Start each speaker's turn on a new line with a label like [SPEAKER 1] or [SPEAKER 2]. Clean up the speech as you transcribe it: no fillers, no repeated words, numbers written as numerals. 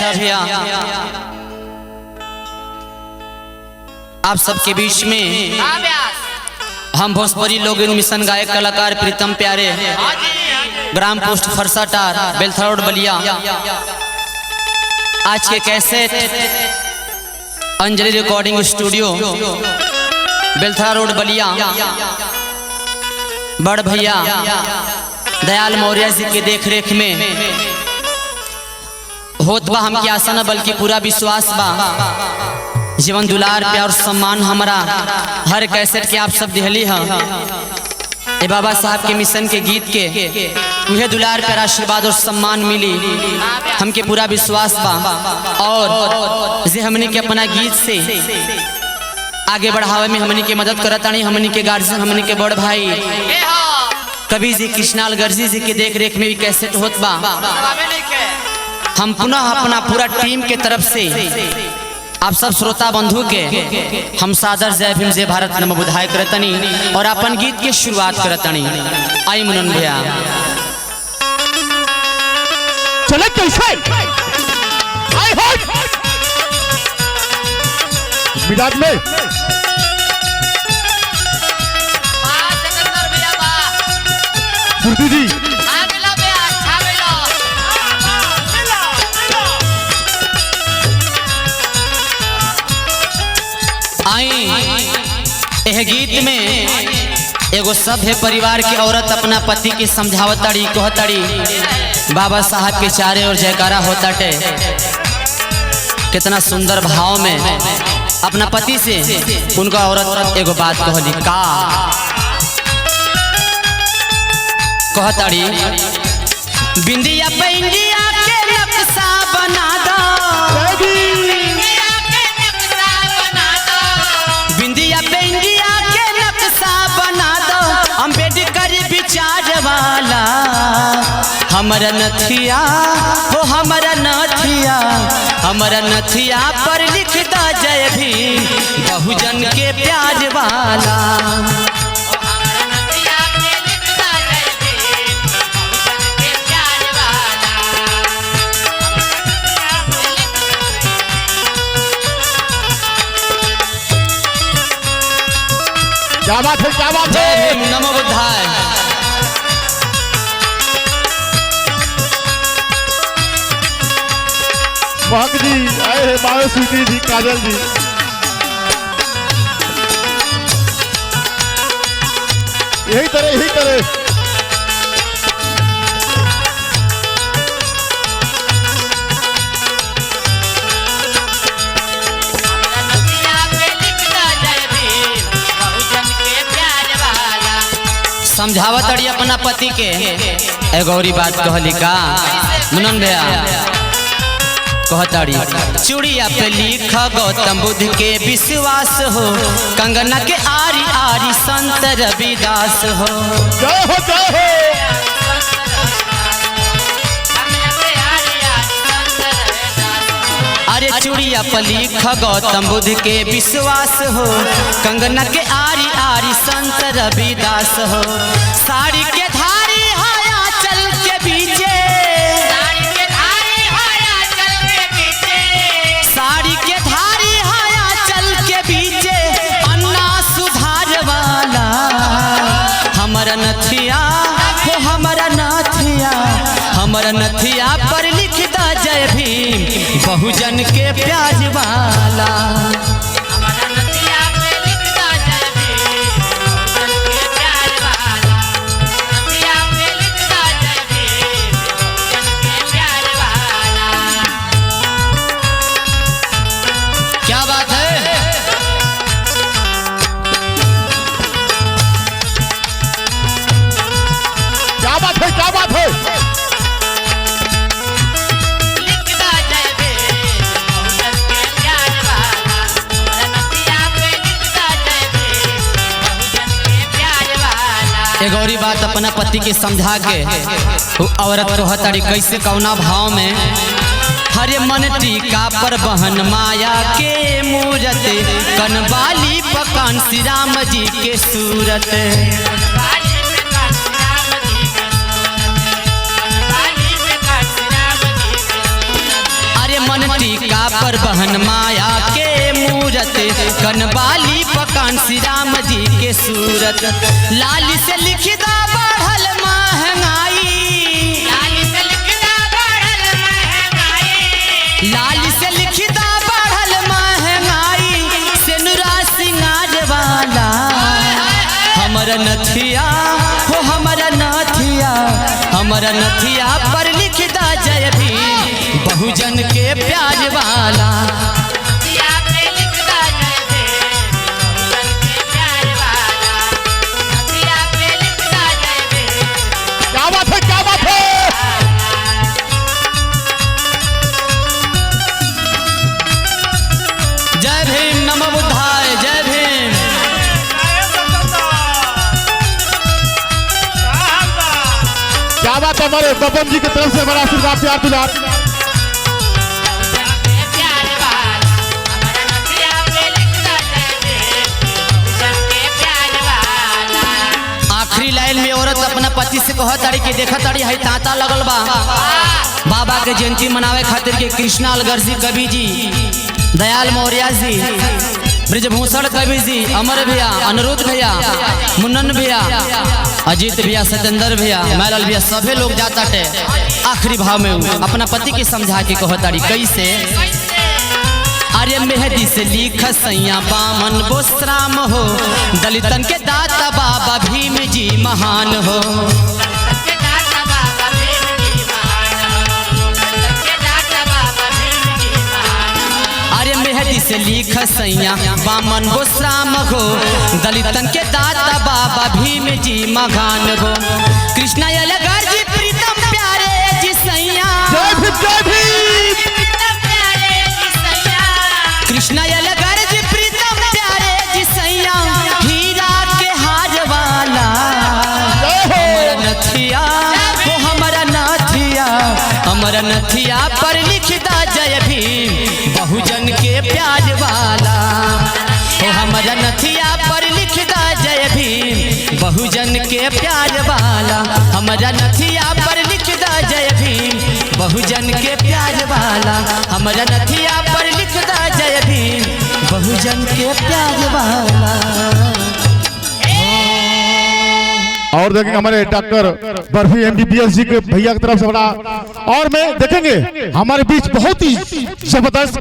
[SPEAKER 1] अच्छा भैया, आप सबके बीच में हम भोजपुरी लोग मिशन गायक कलाकार प्रीतम प्यारे, ग्राम पोस्ट फरसाटार, बेलथरा रोड बलिया, आज के cassette Anjali recording studio Belthara road Ballia, बड़ भैया दयाल मौर्य जी के देख रेख में होत बा। हमके आशा न बल्कि पूरा विश्वास बा, जीवन दुलार प्यार सम्मान हमारा हर कैसेट के आप सब दिहली हैं। ए बाबा साहब के मिशन के गीत के उहे दुलार प्यार आशीर्वाद और सम्मान मिली, हमके पूरा विश्वास बा। और जे हमने के अपना गीत से आगे बढ़ावे में हमने के मदद करतानी, हमने के गार्जियन, हमने के बड़ भाई कवि जी कृष्णाल गर्जी जी के देख रेख में भी कैसेट होत बा। हम पुनः अपना पूरा टीम के तरफ से आप सब श्रोता बंधु के हम सादर जय भीम जय भारत नमो बुधाय करतनी और अपन गीत के शुरुआत करतनी। आई मुनन भैया
[SPEAKER 2] चले कैसे आई हो मिलाद में गुरु जी
[SPEAKER 1] यह गीत में एगो सभ्य परिवार की औरत अपना पति की समझावताड़ी कहताड़ी, बाबा साहब के चारे और जयकारा होताटे। कितना सुंदर भाव में अपना पति से उनका औरत एगो बात कहली का कहताड़ी, बिंदिया पे इंडिया के नक्शा बना दो, बिंदिया पे इंडिया के नक्शा बना दो, अम्बेडकर विचार वाला हमारा नथिया हो, हमारा नथिया, हमारा नथिया पर लिख दो जय भीम बहुजन के प्यार वाला।
[SPEAKER 2] क्या बात है, क्या बात है।
[SPEAKER 1] जय भीम नमो बुद्धाय।
[SPEAKER 2] महक जी आए हैं, बाबा स्वीटी जी, काजल जी, यही तरह यही तरह
[SPEAKER 1] समझावत अड़ी अपना पति के एगो और बात कहली का मुनन भैया कहताड़ी, चूड़िया पे लिख गौतम बुद्ध के विश्वास हो, कंगना के आरी आरी संत रविदास हो।
[SPEAKER 2] जय हो जय हो।
[SPEAKER 1] अरे चूड़िया पे लिख गौतम बुद्ध के विश्वास हो, कंगना के आरी आरी संत रविदास हो। साड़ी के धारी हाया चल के बीचे, साड़ी के धारी हाया चल के बीचे, अन्ना सुधार वाला हमारा नथिया हो, हमारा नथिया, हमारा नथिया पर लिख दो जय भीम बहुजन के प्यार वाला। क्या बात है,
[SPEAKER 2] क्या बात है, क्या बात है।
[SPEAKER 1] एक और बात अपना पति के समझा के औरत कहताड़ी कैसे कौना भाव में, हरे मन टीका पर बहन माया के मूरत, कनवाली पकान श्री राम जी के सूरत। अरे मन पर बहन माया के मूरत, कनवाली पकान श्री राम जी के सूरत। लाल से लिखदा बढ़ल महंगाई, लाल से लिखदा बढ़ल महंगाई, सेनुरा सिंगार वाला हमर नथिया हो हमर नथिया, हमर नथिया पर लिखदा जय भीम बहुजन के प्यार वाला।
[SPEAKER 2] क्या बात है, क्या बात है।
[SPEAKER 1] जय भीम, नमो बुद्धाय, जय भीम।
[SPEAKER 2] क्या बात है, हमारे बबन जी की तरफ से बड़ा आशीर्वाद प्यार दुलार।
[SPEAKER 1] आखिरी लाइन में औरत अपना पति से कह ताड़ी कि देखा ताड़ी है तांता लगल बा बाबा के जयंती मनावे खातिर के कृष्णा अलगर जी, कवि जी, दयाल मौर्य जी, ब्रजभूषण कवि जी, अमर भैया, अनिरुद्ध भैया, मुन्नन भैया, अजीत भैया, सतेंद्र भैया, मैलाल भैया, सभी लोग जाता टे आखिरी भाव में अपना पति के समझा के कह ताड़ी कैसे। अरे मेहदी से लिख सैया बामन बोसराम हो, दलितन के दाता बाबा भीम जी महान हो। अरे मेहदी से लिख सैया बामन बोसराम हो, दलितन के दाता बाबा भीम जी महान हो। कृष्णा अलगर जी प्रीतम प्यारे जी सैया,
[SPEAKER 2] जय भीम, जय भीम।
[SPEAKER 1] कृष्णा अलगर जी प्रीतम प्यारे जी सैया, हीरा के हार वाला हमर नथिया हो हमर नथिया, हमर नथिया पर लिखदा जय भीम बहुजन के प्यार वाला हो। हमर नथिया पर लिखदा जय भीम बहुजन के प्यार वाला, हमर नथिया पर लिखदा जय भीम बहुजन के प्यार वाला, हमर नथिया पर लिखदा जय भीम बहुजन के प्यार वाला।
[SPEAKER 2] और देखेंगे हमारे डॉक्टर बर्फी MBBS जी के भैया की तरफ से बड़ा, और में देखेंगे हमारे बीच बहुत ही जबरदस्त